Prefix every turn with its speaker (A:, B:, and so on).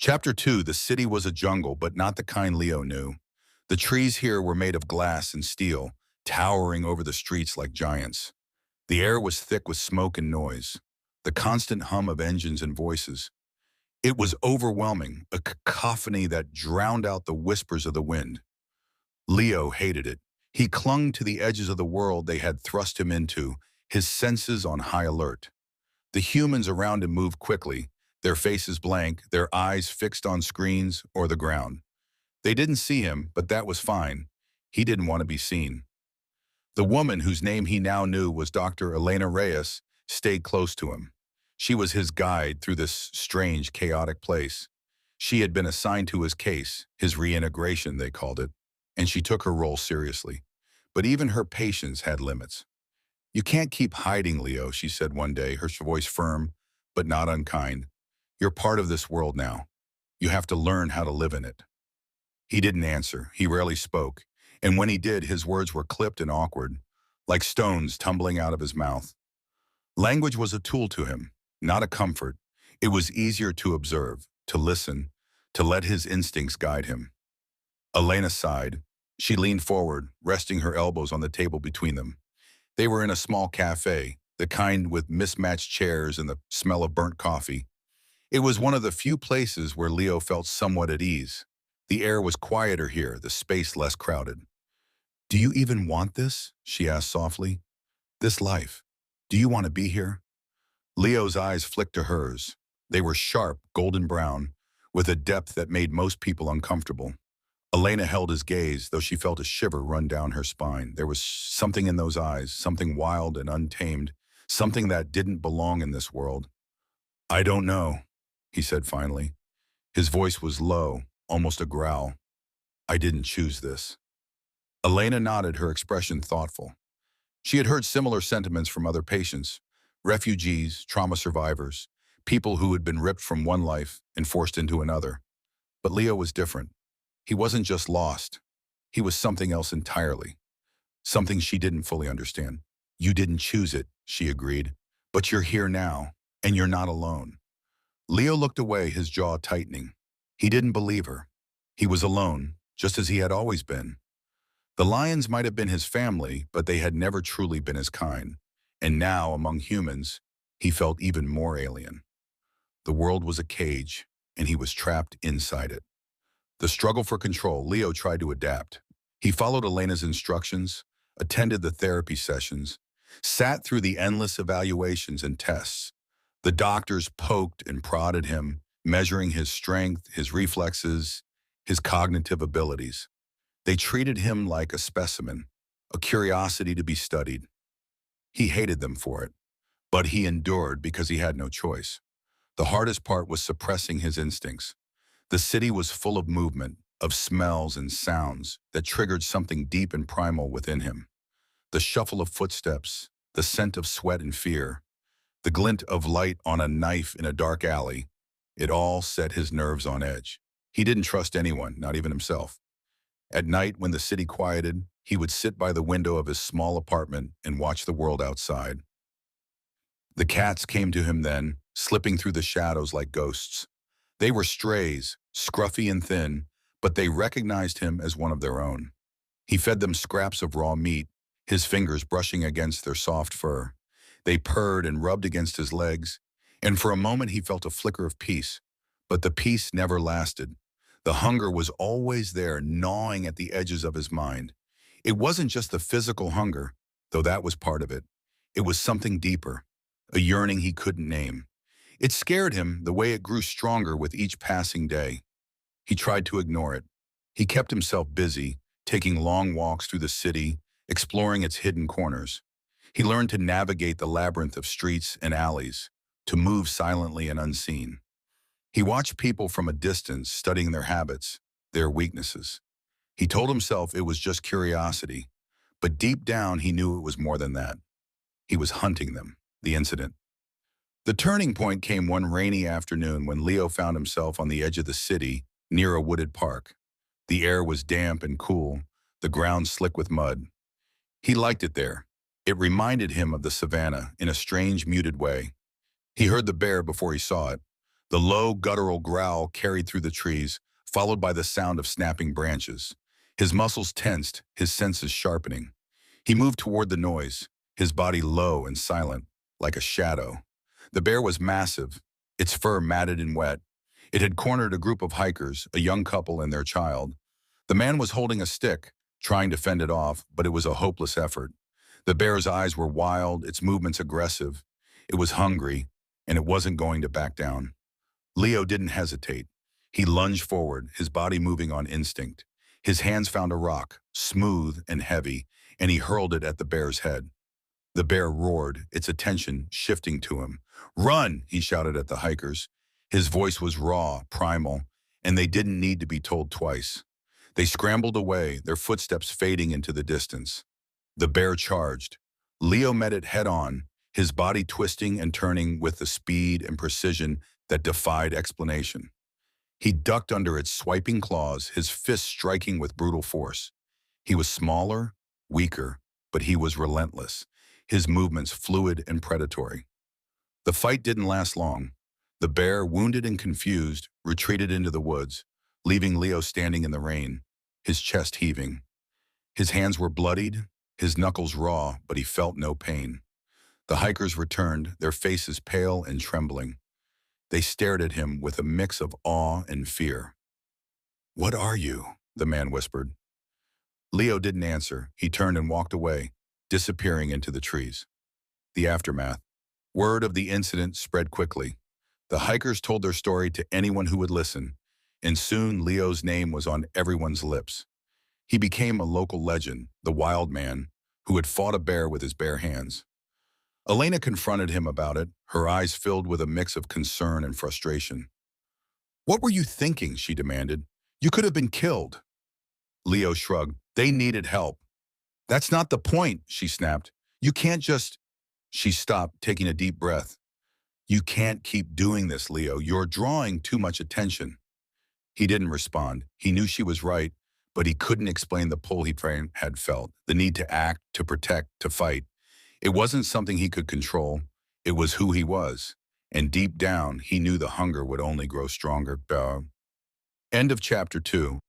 A: Chapter 2. The city was a jungle, but not the kind Leo knew. The trees here were made of glass and steel, towering over the streets like giants. The air was thick with smoke and noise, the constant hum of engines and voices. It was overwhelming, a cacophony that drowned out the whispers of the wind. Leo hated it. He clung to the edges of the world they had thrust him into, his senses on high alert. The humans around him moved quickly, their faces blank, their eyes fixed on screens or the ground. They didn't see him, but that was fine. He didn't want to be seen. The woman, whose name he now knew was Dr. Elena Reyes, stayed close to him. She was his guide through this strange, chaotic place. She had been assigned to his case, his reintegration, they called it, and she took her role seriously. But even her patience had limits. "You can't keep hiding, Leo," she said one day, her voice firm, but not unkind. "You're part of this world now. You have to learn how to live in it." He didn't answer. He rarely spoke. And when he did, his words were clipped and awkward, like stones tumbling out of his mouth. Language was a tool to him, not a comfort. It was easier to observe, to listen, to let his instincts guide him. Elena sighed. She leaned forward, resting her elbows on the table between them. They were in a small cafe, the kind with mismatched chairs and the smell of burnt coffee. It was one of the few places where Leo felt somewhat at ease. The air was quieter here, the space less crowded. "Do you even want this?" she asked softly. "This life? Do you want to be here?" Leo's eyes flicked to hers. They were sharp, golden brown, with a depth that made most people uncomfortable. Elena held his gaze, though she felt a shiver run down her spine. There was something in those eyes, something wild and untamed, something that didn't belong in this world. "I don't know," he said finally. His voice was low, almost a growl. "I didn't choose this." Elena nodded, her expression thoughtful. She had heard similar sentiments from other patients, refugees, trauma survivors, people who had been ripped from one life and forced into another. But Leo was different. He wasn't just lost. He was something else entirely. Something she didn't fully understand. "You didn't choose it," she agreed. "But you're here now, and you're not alone." Leo looked away, his jaw tightening. He didn't believe her. He was alone, just as he had always been. The lions might have been his family, but they had never truly been his kind. And now, among humans, he felt even more alien. The world was a cage, and he was trapped inside it. The struggle for control, Leo tried to adapt. He followed Elena's instructions, attended the therapy sessions, sat through the endless evaluations and tests. The doctors poked and prodded him, measuring his strength, his reflexes, his cognitive abilities. They treated him like a specimen, a curiosity to be studied. He hated them for it, but he endured because he had no choice. The hardest part was suppressing his instincts. The city was full of movement, of smells and sounds that triggered something deep and primal within him. The shuffle of footsteps, the scent of sweat and fear, the glint of light on a knife in a dark alley, it all set his nerves on edge. He didn't trust anyone, not even himself. At night, when the city quieted, he would sit by the window of his small apartment and watch the world outside. The cats came to him then, slipping through the shadows like ghosts. They were strays, scruffy and thin, but they recognized him as one of their own. He fed them scraps of raw meat, his fingers brushing against their soft fur. They purred and rubbed against his legs, and for a moment he felt a flicker of peace. But the peace never lasted. The hunger was always there, gnawing at the edges of his mind. It wasn't just the physical hunger, though that was part of it. It was something deeper, a yearning he couldn't name. It scared him the way it grew stronger with each passing day. He tried to ignore it. He kept himself busy, taking long walks through the city, exploring its hidden corners. He learned to navigate the labyrinth of streets and alleys, to move silently and unseen. He watched people from a distance, studying their habits, their weaknesses. He told himself it was just curiosity, but deep down he knew it was more than that. He was hunting them, the incident. The turning point came one rainy afternoon when Leo found himself on the edge of the city, near a wooded park. The air was damp and cool, the ground slick with mud. He liked it there. It reminded him of the savanna in a strange, muted way. He heard the bear before he saw it, The low, guttural growl carried through the trees, followed by the sound of snapping branches. His muscles tensed, his senses sharpening. He moved toward the noise, his body low and silent, like a shadow. The bear was massive, its fur matted and wet. It had cornered a group of hikers, a young couple and their child. The man was holding a stick, trying to fend it off, but it was a hopeless effort. The bear's eyes were wild, its movements aggressive. It was hungry, and it wasn't going to back down. Leo didn't hesitate. He lunged forward, his body moving on instinct. His hands found a rock, smooth and heavy, and he hurled it at the bear's head. The bear roared, its attention shifting to him. "Run!" he shouted at the hikers. His voice was raw, primal, and they didn't need to be told twice. They scrambled away, their footsteps fading into the distance. The bear charged. Leo met it head-on, his body twisting and turning with the speed and precision that defied explanation. He ducked under its swiping claws, his fists striking with brutal force. He was smaller, weaker, but he was relentless, his movements fluid and predatory. The fight didn't last long. The bear, wounded and confused, retreated into the woods, leaving Leo standing in the rain, his chest heaving. His hands were bloodied, his knuckles raw, but he felt no pain. The hikers returned, their faces pale and trembling. They stared at him with a mix of awe and fear. "What are you?" the man whispered. Leo didn't answer. He turned and walked away, disappearing into the trees. The aftermath. Word of the incident spread quickly. The hikers told their story to anyone who would listen, and soon Leo's name was on everyone's lips. He became a local legend, the wild man, who had fought a bear with his bare hands. Elena confronted him about it, her eyes filled with a mix of concern and frustration. "What were you thinking?" she demanded. "You could have been killed." Leo shrugged. "They needed help." "That's not the point," she snapped. "You can't just—" She stopped, taking a deep breath. "You can't keep doing this, Leo. You're drawing too much attention." He didn't respond. He knew she was right, but he couldn't explain the pull he had felt, the need to act, to protect, to fight. It wasn't something he could control. It was who he was. And deep down, he knew the hunger would only grow stronger. End of chapter 2.